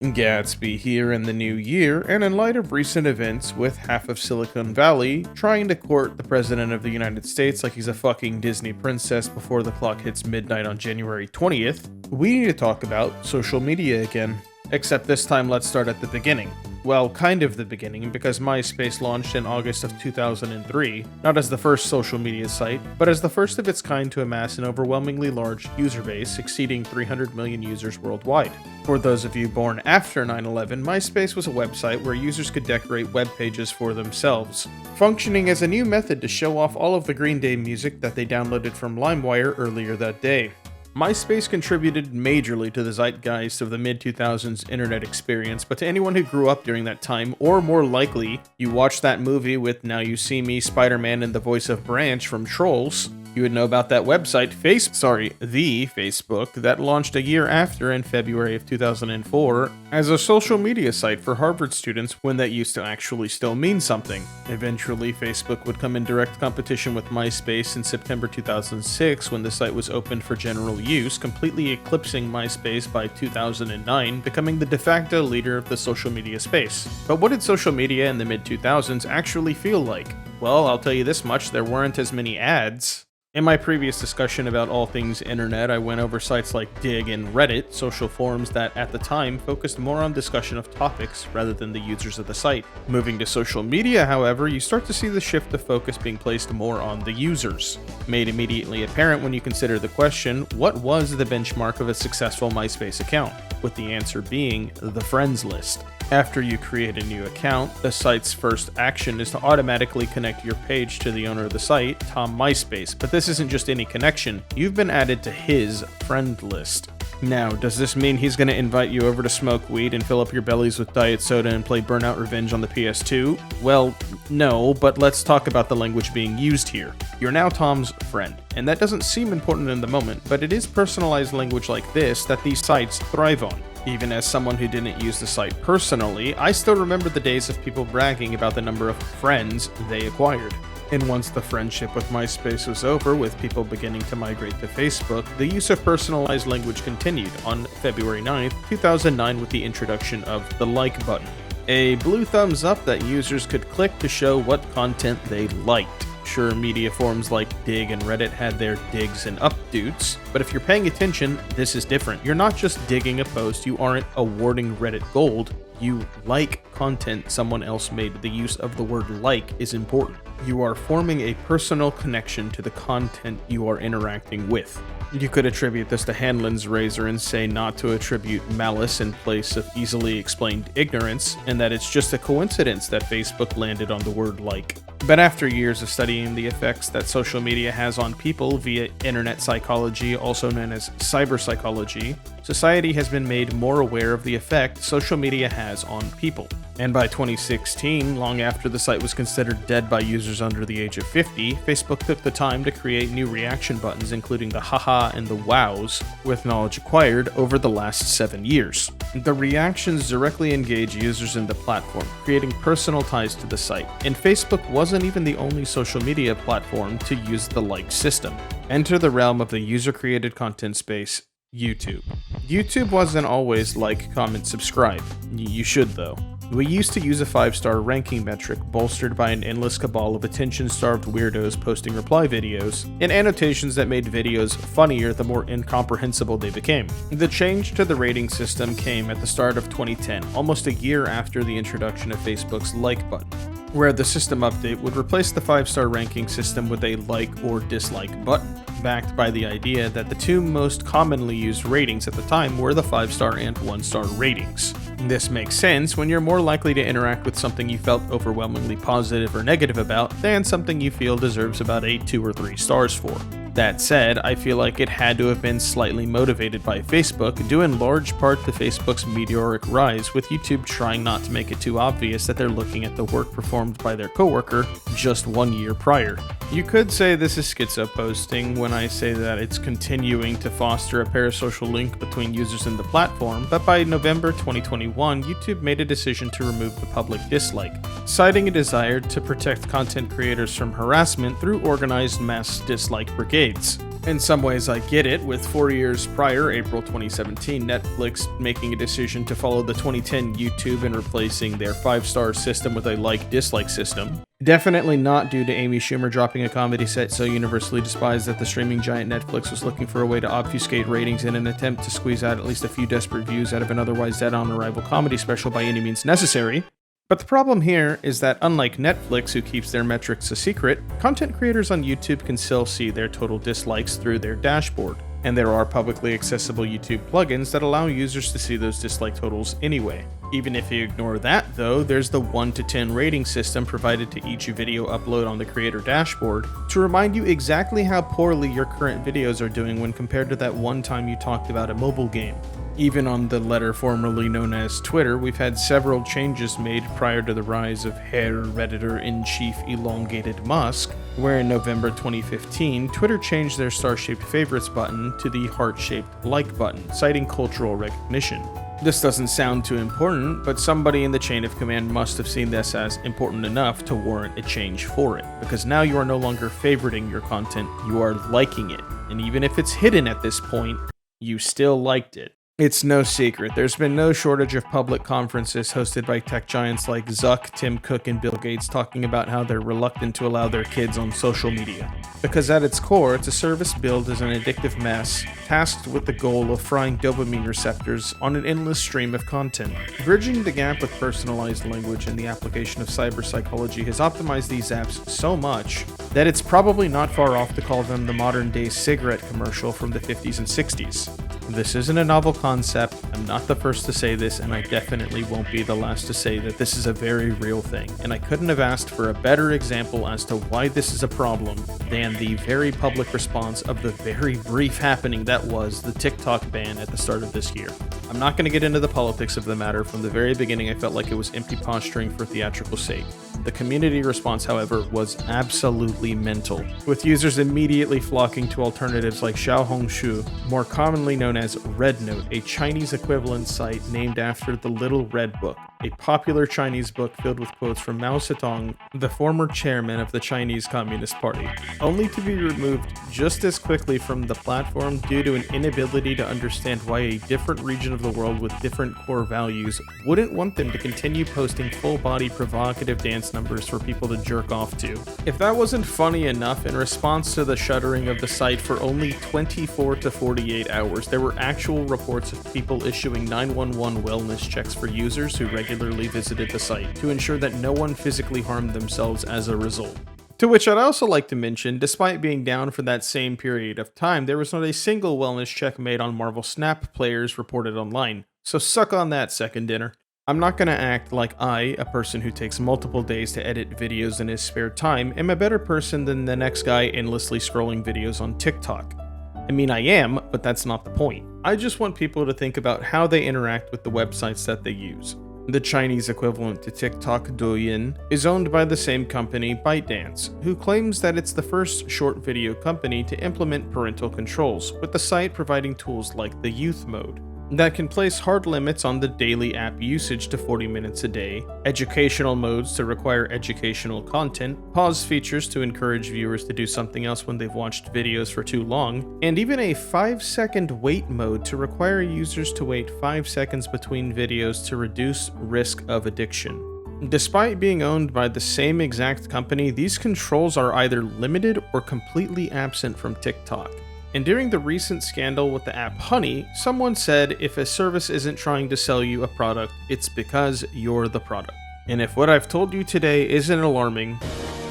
Gatsby here in the new year, and in light of recent events with half of Silicon Valley trying to court the President of the United States like he's a fucking Disney princess before the clock hits midnight on January 20th, we need to talk about social media again. Except this time let's start at the beginning. Well, kind of the beginning, because MySpace launched in August of 2003, not as the first social media site, but as the first of its kind to amass an overwhelmingly large user base exceeding 300 million users worldwide. For those of you born after 9/11, MySpace was a website where users could decorate web pages for themselves, functioning as a new method to show off all of the Green Day music that they downloaded from LimeWire earlier that day. MySpace contributed majorly to the zeitgeist of the mid-2000s internet experience, but to anyone who grew up during that time, or more likely, you watched that movie with Now You See Me, Spider-Man, and the voice of Branch from Trolls, you would know about that website, the Facebook, that launched a year after in February of 2004 as a social media site for Harvard students when that used to actually still mean something. Eventually, Facebook would come in direct competition with MySpace in September 2006 when the site was opened for general use, completely eclipsing MySpace by 2009, becoming the de facto leader of the social media space. But what did social media in the mid-2000s actually feel like? Well, I'll tell you this much, there weren't as many ads. In my previous discussion about all things internet, I went over sites like Dig and Reddit, social forums that at the time focused more on discussion of topics rather than the users of the site. Moving to social media, however, you start to see the shift of focus being placed more on the users. Made immediately apparent when you consider the question, what was the benchmark of a successful MySpace account? With the answer being the friends list. After you create a new account, the site's first action is to automatically connect your page to the owner of the site, Tom MySpace. But this isn't just any connection, you've been added to his friend list. Now, does this mean he's going to invite you over to smoke weed and fill up your bellies with diet soda and play Burnout Revenge on the PS2? Well, no, but let's talk about the language being used here. You're now Tom's friend, and that doesn't seem important in the moment, but it is personalized language like this that these sites thrive on. Even as someone who didn't use the site personally, I still remember the days of people bragging about the number of friends they acquired. And once the friendship with MySpace was over, with people beginning to migrate to Facebook, the use of personalized language continued on February 9th, 2009 with the introduction of the like button. A blue thumbs up that users could click to show what content they liked. Sure, media forums like Dig and Reddit had their digs and updates, but if you're paying attention, this is different. You're not just digging a post, you aren't awarding Reddit gold, you like content someone else made. The use of the word like is important. You are forming a personal connection to the content you are interacting with. You could attribute this to Hanlon's razor and say not to attribute malice in place of easily explained ignorance, and that it's just a coincidence that Facebook landed on the word like. But after years of studying the effects that social media has on people via internet psychology, also known as cyber psychology, society has been made more aware of the effect social media has on people. And by 2016, long after the site was considered dead by users under the age of 50, Facebook took the time to create new reaction buttons, including the haha and the wows, with knowledge acquired over the last 7 years. The reactions directly engage users in the platform, creating personal ties to the site. And Facebook wasn't even the only social media platform to use the like system. Enter the realm of the user-created content space, YouTube. YouTube wasn't always like, comment, subscribe. You should though. We used to use a 5-star ranking metric bolstered by an endless cabal of attention-starved weirdos posting reply videos, and annotations that made videos funnier the more incomprehensible they became. The change to the rating system came at the start of 2010, almost a year after the introduction of Facebook's like button, where the system update would replace the 5-star ranking system with a like or dislike button, backed by the idea that the two most commonly used ratings at the time were the 5-star and 1-star ratings. This makes sense when you're more likely to interact with something you felt overwhelmingly positive or negative about than something you feel deserves about 8, 2, or 3 stars for. That said, I feel like it had to have been slightly motivated by Facebook, due in large part to Facebook's meteoric rise, with YouTube trying not to make it too obvious that they're looking at the work performed by their coworker just 1 year prior. You could say this is schizo posting when I say that it's continuing to foster a parasocial link between users and the platform, but by November 2021, YouTube made a decision to remove the public dislike, citing a desire to protect content creators from harassment through organized mass dislike brigades. In some ways, I get it, with 4 years prior, April 2017, Netflix making a decision to follow the 2010 YouTube and replacing their 5-star system with a like-dislike system. Definitely not due to Amy Schumer dropping a comedy set so universally despised that the streaming giant Netflix was looking for a way to obfuscate ratings in an attempt to squeeze out at least a few desperate views out of an otherwise dead-on-arrival comedy special by any means necessary. But the problem here is that unlike Netflix, who keeps their metrics a secret, content creators on YouTube can still see their total dislikes through their dashboard. And there are publicly accessible YouTube plugins that allow users to see those dislike totals anyway. Even if you ignore that though, there's the 1 to 10 rating system provided to each video upload on the creator dashboard to remind you exactly how poorly your current videos are doing when compared to that one time you talked about a mobile game. Even on the letter formerly known as Twitter, we've had several changes made prior to the rise of Herr Redditor-in-Chief Elongated Musk, where in November 2015, Twitter changed their star-shaped favorites button to the heart-shaped like button, citing cultural recognition. This doesn't sound too important, but somebody in the chain of command must have seen this as important enough to warrant a change for it, because now you are no longer favoriting your content, you are liking it, and even if it's hidden at this point, you still liked it. It's no secret, there's been no shortage of public conferences hosted by tech giants like Zuck, Tim Cook, and Bill Gates talking about how they're reluctant to allow their kids on social media. Because at its core, it's a service billed as an addictive mess, tasked with the goal of frying dopamine receptors on an endless stream of content. Bridging the gap with personalized language and the application of cyber psychology has optimized these apps so much that it's probably not far off to call them the modern-day cigarette commercial from the 50s and 60s. This isn't a novel concept, I'm not the first to say this, and I definitely won't be the last to say that this is a very real thing, and I couldn't have asked for a better example as to why this is a problem than the very public response of the very brief happening that was the TikTok ban at the start of this year. I'm not going to get into the politics of the matter. From the very beginning, I felt like it was empty posturing for theatrical sake. The community response, however, was absolutely mental, with users immediately flocking to alternatives like Xiaohongshu, more commonly known as RedNote, a Chinese equivalent site named after the Little Red Book, a popular Chinese book filled with quotes from Mao Zedong, the former chairman of the Chinese Communist Party, only to be removed just as quickly from the platform due to an inability to understand why a different region of the world with different core values wouldn't want them to continue posting full-body provocative dance numbers for people to jerk off to. If that wasn't funny enough, in response to the shuttering of the site for only 24 to 48 hours, there were actual reports of people issuing 911 wellness checks for users who regularly visited the site to ensure that no one physically harmed themselves as a result. To which I'd also like to mention, despite being down for that same period of time, there was not a single wellness check made on Marvel Snap players reported online. So suck on that, Second Dinner. I'm not gonna act like I, a person who takes multiple days to edit videos in his spare time, am a better person than the next guy endlessly scrolling videos on TikTok. I mean, I am, but that's not the point. I just want people to think about how they interact with the websites that they use. The Chinese equivalent to TikTok, Douyin, is owned by the same company, ByteDance, who claims that it's the first short video company to implement parental controls, with the site providing tools like the youth mode that can place hard limits on the daily app usage to 40 minutes a day, educational modes to require educational content, pause features to encourage viewers to do something else when they've watched videos for too long, and even a 5-second wait mode to require users to wait 5 seconds between videos to reduce risk of addiction. Despite being owned by the same exact company, these controls are either limited or completely absent from TikTok. And during the recent scandal with the app Honey, someone said if a service isn't trying to sell you a product, it's because you're the product. And if what I've told you today isn't alarming,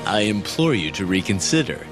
I implore you to reconsider.